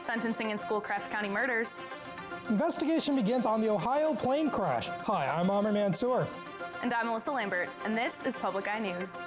Sentencing in Schoolcraft County murders. Investigation begins on the Ohio plane crash. Hi, I'm Amr Mansour. And I'm Melissa Lambert, and this is Public Eye News.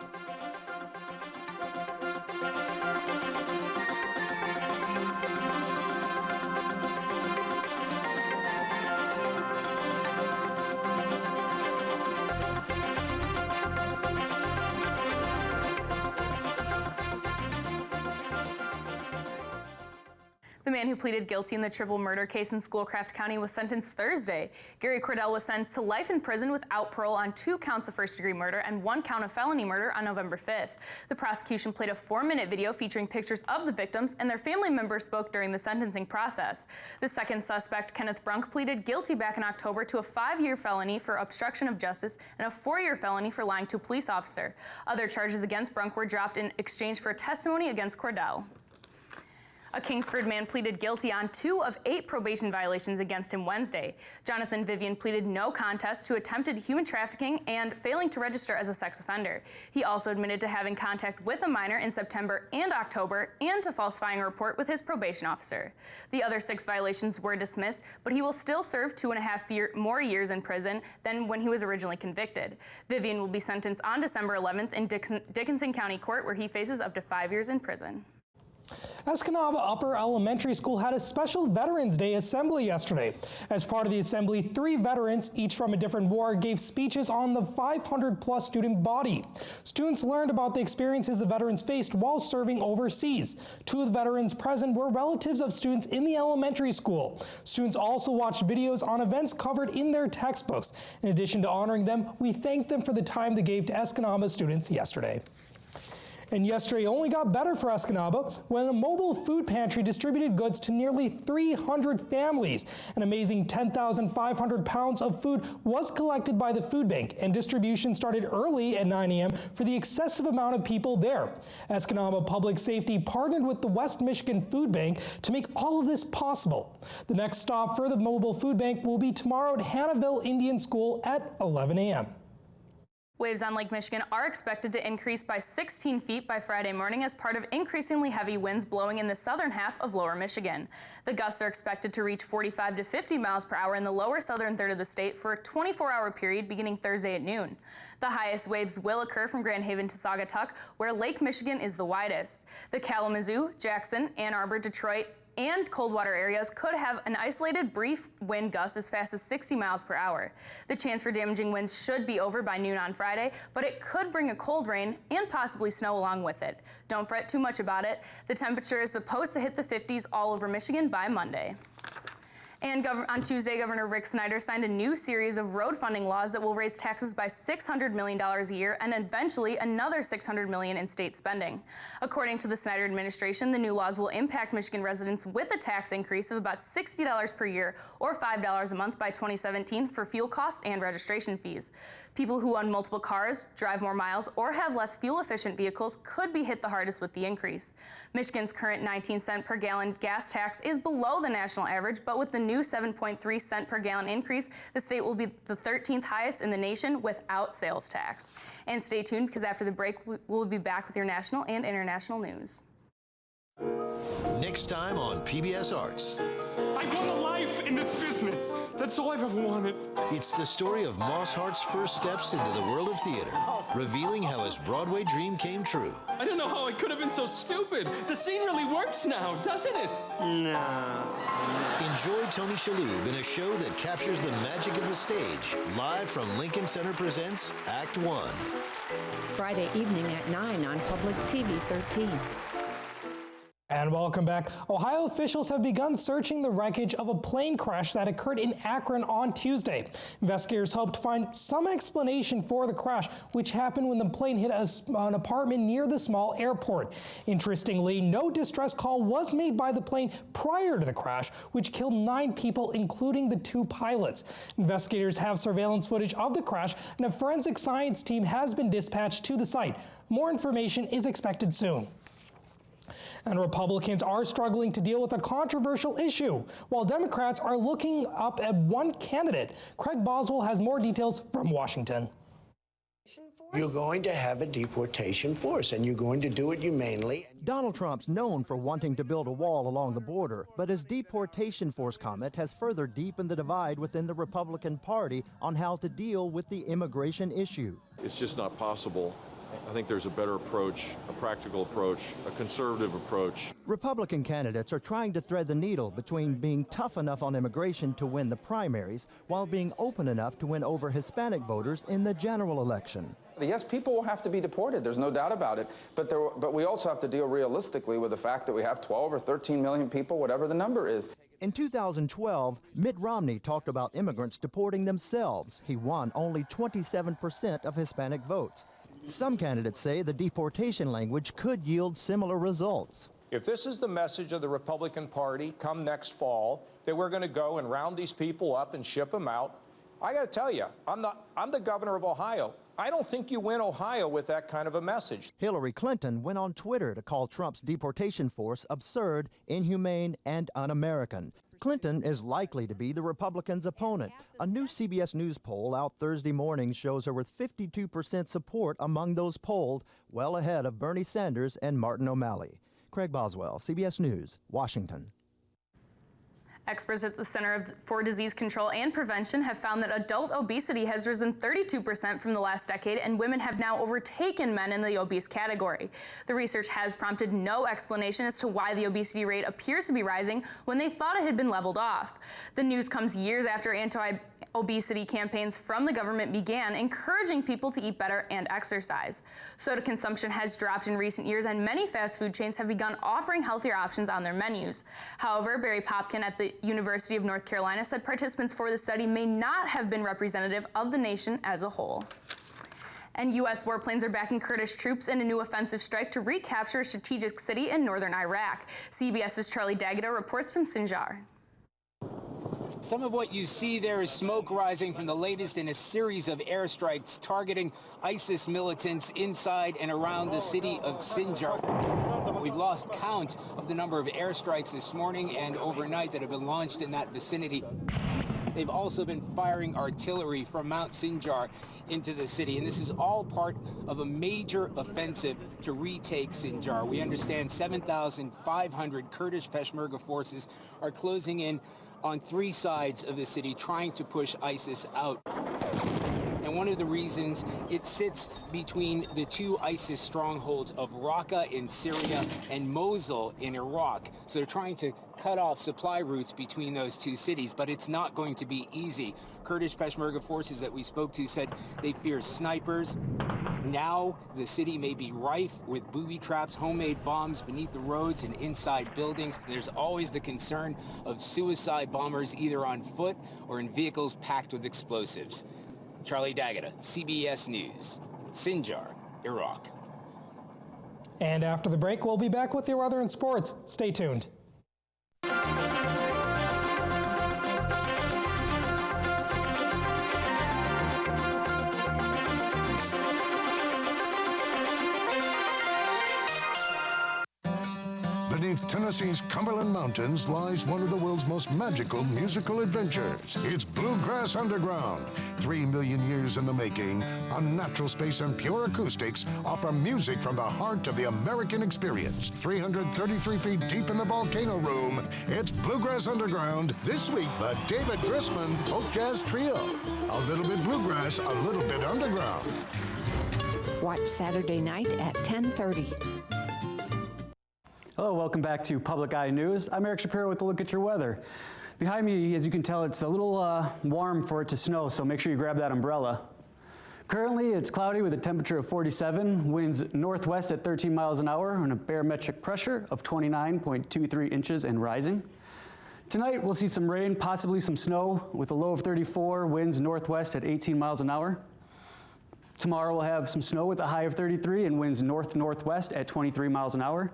The man who pleaded guilty in the triple murder case in Schoolcraft County was sentenced Thursday. Gary Cordell was sentenced to life in prison without parole on 2 counts of first-degree murder and 1 count of felony murder on November 5th. The prosecution played a 4-minute video featuring pictures of the victims, and their family members spoke during the sentencing process. The second suspect, Kenneth Brunk, pleaded guilty back in October to a 5-year felony for obstruction of justice and a 4-year felony for lying to a police officer. Other charges against Brunk were dropped in exchange for testimony against Cordell. A Kingsford man pleaded guilty on 2 of 8 probation violations against him Wednesday. Jonathan Vivian pleaded no contest to attempted human trafficking and failing to register as a sex offender. He also admitted to having contact with a minor in September and October and to falsifying a report with his probation officer. The other 6 violations were dismissed, but he will still serve 2.5 more years in prison than when he was originally convicted. Vivian will be sentenced on December 11th in Dickinson County Court, where he faces up to 5 years in prison. Escanaba Upper Elementary School had a special Veterans Day assembly yesterday. As part of the assembly, 3 veterans, each from a different war, gave speeches on the 500-plus student body. Students learned about the experiences the veterans faced while serving overseas. 2 of the veterans present were relatives of students in the elementary school. Students also watched videos on events covered in their textbooks. In addition to honoring them, we thanked them for the time they gave to Escanaba students yesterday. And yesterday only got better for Escanaba when a mobile food pantry distributed goods to nearly 300 families. An amazing 10,500 pounds of food was collected by the food bank, and distribution started early at 9 a.m. for the excessive amount of people there. Escanaba Public Safety partnered with the West Michigan Food Bank to make all of this possible. The next stop for the mobile food bank will be tomorrow at Hannahville Indian School at 11 a.m. Waves on Lake Michigan are expected to increase by 16 feet by Friday morning as part of increasingly heavy winds blowing in the southern half of lower Michigan. The gusts are expected to reach 45 to 50 miles per hour in the lower southern third of the state for a 24-hour period beginning Thursday at noon. The highest waves will occur from Grand Haven to Saugatuck, where Lake Michigan is the widest. The Kalamazoo, Jackson, Ann Arbor, Detroit, and Coldwater areas could have an isolated brief wind gust as fast as 60 miles per hour. The chance for damaging winds should be over by noon on Friday, but it could bring a cold rain and possibly snow along with it. Don't fret too much about it. The temperature is supposed to hit the 50s all over Michigan by Monday. And on Tuesday, Governor Rick Snyder signed a new series of road funding laws that will raise taxes by $600 million a year and eventually another $600 million in state spending. According to the Snyder administration, the new laws will impact Michigan residents with a tax increase of about $60 per year or $5 a month by 2017 for fuel costs and registration fees. People who own multiple cars, drive more miles, or have less fuel-efficient vehicles could be hit the hardest with the increase. Michigan's current 19-cent per gallon gas tax is below the national average, but with the new 7.3 cent per gallon increase, the state will be the 13th highest in the nation without sales tax. And stay tuned, because after the break, we'll be back with your national and international news. Next time on PBS Arts. I want a life in this business. That's all I've ever wanted. It's the story of Moss Hart's first steps into the world of theater, revealing how his Broadway dream came true. I don't know how I could have been so stupid. The scene really works now, doesn't it? No. Enjoy Tony Shalhoub in a show that captures the magic of the stage. Live from Lincoln Center presents Act 1. Friday evening at 9 on Public TV 13. And welcome back. Ohio officials have begun searching the wreckage of a plane crash that occurred in Akron on Tuesday. Investigators hoped to find some explanation for the crash, which happened when the plane hit an apartment near the small airport. Interestingly, no distress call was made by the plane prior to the crash, which killed 9 people, including the 2 pilots. Investigators have surveillance footage of the crash, and a forensic science team has been dispatched to the site. More information is expected soon. And Republicans are struggling to deal with a controversial issue, while Democrats are looking up at one candidate. Craig Boswell has more details from Washington. You're going to have a deportation force, and you're going to do it humanely. Donald Trump's known for wanting to build a wall along the border, but his deportation force comment has further deepened the divide within the Republican Party on how to deal with the immigration issue. It's just not possible. I think there's a better approach, a practical approach, a conservative approach. Republican candidates are trying to thread the needle between being tough enough on immigration to win the primaries while being open enough to win over Hispanic voters in the general election. Yes, people will have to be deported. There's no doubt about it. But we also have to deal realistically with the fact that we have 12 or 13 million people, whatever the number is. In 2012, Mitt Romney talked about immigrants deporting themselves. He won only 27% of Hispanic votes. Some candidates say the deportation language could yield similar results. If this is the message of the Republican Party come next fall, that we're going to go and round these people up and ship them out, I got to tell you, I'm the governor of Ohio. I don't think you win Ohio with that kind of a message. Hillary Clinton went on Twitter to call Trump's deportation force absurd, inhumane, and un-American. Clinton is likely to be the Republicans' opponent. A new CBS News poll out Thursday morning shows her with 52% support among those polled, well ahead of Bernie Sanders and Martin O'Malley. Craig Boswell, CBS News, Washington. Experts at the Center for Disease Control and Prevention have found that adult obesity has risen 32% from the last decade, and women have now overtaken men in the obese category. The research has prompted no explanation as to why the obesity rate appears to be rising when they thought it had been leveled off. The news comes years after anti-obesity campaigns from the government began encouraging people to eat better and exercise. Soda consumption has dropped in recent years, and many fast food chains have begun offering healthier options on their menus. However, Barry Popkin at the University of North Carolina said participants for the study may not have been representative of the nation as a whole. And U.S. warplanes are backing Kurdish troops in a new offensive strike to recapture a strategic city in northern Iraq. CBS's Charlie D'Agata reports from Sinjar. Some of what you see there is smoke rising from the latest in a series of airstrikes targeting ISIS militants inside and around the city of Sinjar. We've lost count of the number of airstrikes this morning and overnight that have been launched in that vicinity. They've also been firing artillery from Mount Sinjar into the city, and this is all part of a major offensive to retake Sinjar. We understand 7,500 Kurdish Peshmerga forces are closing in on three sides of the city, trying to push ISIS out. And one of the reasons, it sits between the two ISIS strongholds of Raqqa in Syria and Mosul in Iraq. So they're trying to cut off supply routes between those two cities, but it's not going to be easy. Kurdish Peshmerga forces that we spoke to said they fear snipers. Now the city may be rife with booby traps, homemade bombs beneath the roads and inside buildings. There's always the concern of suicide bombers either on foot or in vehicles packed with explosives. Charlie D'Agata, CBS News, Sinjar, Iraq. And after the break, we'll be back with your weather and sports. Stay tuned. Beneath Tennessee's Cumberland Mountains lies one of the world's most magical musical adventures. It's Bluegrass Underground. 3 million years in the making, unnatural space and pure acoustics offer music from the heart of the American experience. 333 feet deep in the Volcano Room, it's Bluegrass Underground. This week, the David Grisman Folk Jazz Trio. A little bit bluegrass, a little bit underground. Watch Saturday night at 10:30. Hello, welcome back to Public Eye News. I'm Eric Shapiro with a look at your weather. Behind me, as you can tell, it's a little warm for it to snow, so make sure you grab that umbrella. Currently, it's cloudy with a temperature of 47, winds northwest at 13 miles an hour, and a barometric pressure of 29.23 inches and rising. Tonight, we'll see some rain, possibly some snow, with a low of 34, winds northwest at 18 miles an hour. Tomorrow, we'll have some snow with a high of 33 and winds north-northwest at 23 miles an hour.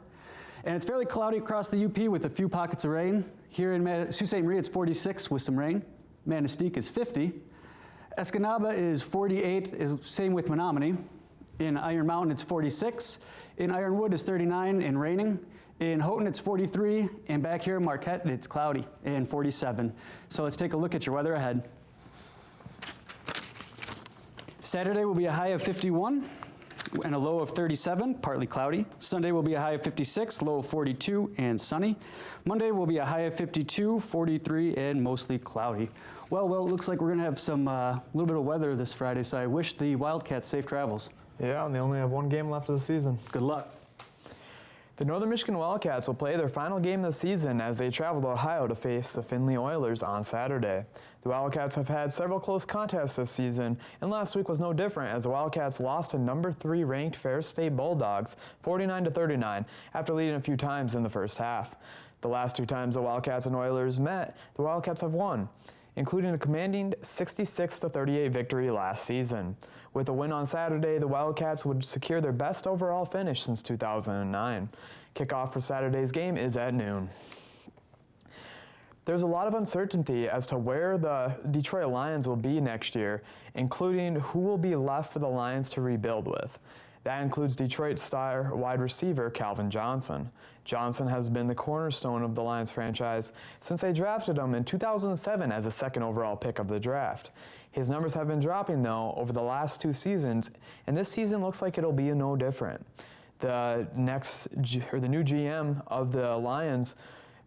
And it's fairly cloudy across the UP with a few pockets of rain. Here in Sault Ste. Marie, it's 46 with some rain. Manistee is 50. Escanaba is 48, is same with Menominee. In Iron Mountain, it's 46. In Ironwood, it's 39 and raining. In Houghton, it's 43. And back here in Marquette, it's cloudy and 47. So let's take a look at your weather ahead. Saturday will be a high of 51 and a low of 37, partly cloudy. Sunday will be a high of 56, low of 42, and sunny. Monday will be a high of 52, 43, and mostly cloudy. Well, it looks like we're going to have some little bit of weather this Friday, so I wish the Wildcats safe travels. Yeah, and they only have one game left of the season. Good luck. The Northern Michigan Wildcats will play their final game of the season as they travel to Ohio to face the Findlay Oilers on Saturday. The Wildcats have had several close contests this season, and last week was no different as the Wildcats lost to number 3 ranked Ferris State Bulldogs 49-39 after leading a few times in the first half. The last 2 times the Wildcats and Oilers met, the Wildcats have won, including a commanding 66-38 victory last season. With a win on Saturday, the Wildcats would secure their best overall finish since 2009. Kickoff for Saturday's game is at noon. There's a lot of uncertainty as to where the Detroit Lions will be next year, including who will be left for the Lions to rebuild with. That includes Detroit star wide receiver Calvin Johnson. Johnson has been the cornerstone of the Lions franchise since they drafted him in 2007 as a 2nd overall pick of the draft. His numbers have been dropping, though, over the last 2 seasons, and this season looks like it'll be no different. The new GM of the Lions'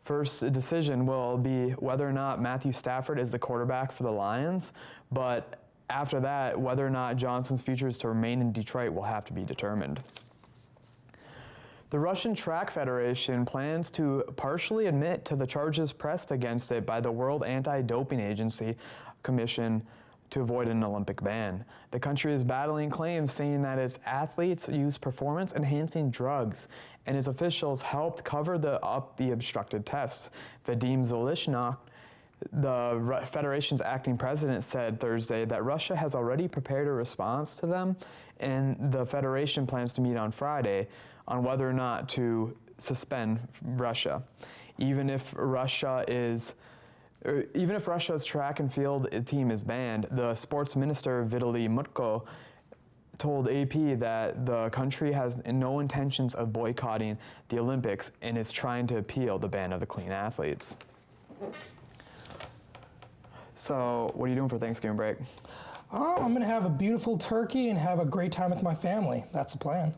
first decision will be whether or not Matthew Stafford is the quarterback for the Lions, but after that, whether or not Johnson's future is to remain in Detroit will have to be determined. The Russian Track Federation plans to partially admit to the charges pressed against it by the World Anti-Doping Agency Commission to avoid an Olympic ban. The country is battling claims saying that its athletes use performance-enhancing drugs, and its officials helped cover up the obstructed tests. Vadim Zelishnok, the Federation's acting president, said Thursday that Russia has already prepared a response to them, and the Federation plans to meet on Friday on whether or not to suspend Russia. Even if Russia's track and field team is banned, the sports minister Vitaly Mutko told AP that the country has no intentions of boycotting the Olympics and is trying to appeal the ban of the clean athletes. So, what are you doing for Thanksgiving break? I'm going to have a beautiful turkey and have a great time with my family. That's the plan.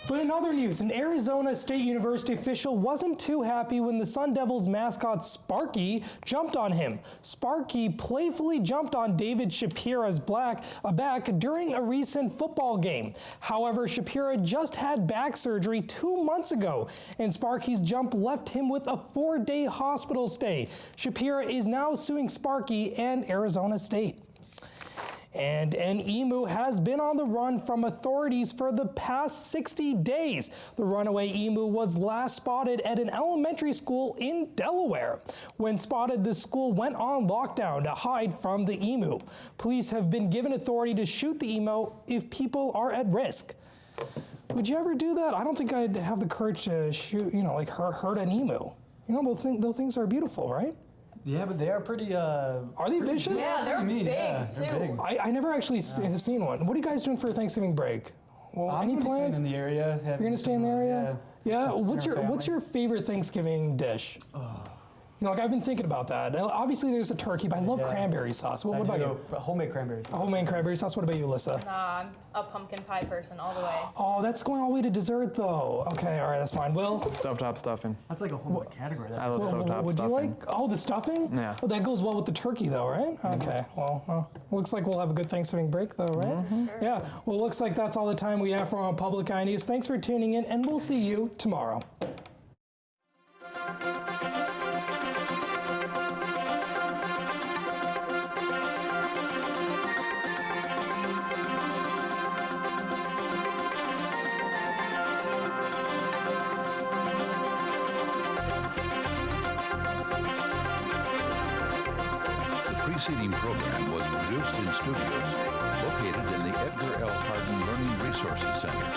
But in other news, an Arizona State University official wasn't too happy when the Sun Devils mascot Sparky jumped on him. Sparky playfully jumped on David Shapira's back during a recent football game. However, Shapira just had back surgery 2 months ago, and Sparky's jump left him with a 4-day hospital stay. Shapira is now suing Sparky and Arizona State. And an emu has been on the run from authorities for the past 60 days. The runaway emu was last spotted at an elementary school in Delaware. When spotted, the school went on lockdown to hide from the emu. Police have been given authority to shoot the emu if people are at risk. Would you ever do that? I don't think I'd have the courage to shoot, hurt an emu. Those things are beautiful, right? Yeah, but they are pretty, are they vicious? Yeah, they're mean. big, too. They're big. I never actually have seen one. What are you guys doing for Thanksgiving break? Well, any plans? In the area. You're gonna stay in the area? Yeah. What's your favorite Thanksgiving dish? I've been thinking about that. Obviously, there's a turkey, but I love cranberry sauce. What about you? Homemade cranberry sauce. Homemade cranberry sauce. What about you, Alyssa? I'm a pumpkin pie person all the way. Oh, that's going all the way to dessert, though. Okay, all right, that's fine. Will? Stovetop stuffing. That's like a whole category. I love stovetop stuffing. Would you like? Oh, the stuffing? Yeah. Well, that goes well with the turkey, though, right? Okay. Well, looks like we'll have a good Thanksgiving break, though, right? Mm-hmm. Yeah. Well, looks like that's all the time we have for our Public Eye News. Thanks for tuning in, and we'll see you tomorrow. The preceding program was produced in studios located in the Edgar L. Hardin Learning Resources Center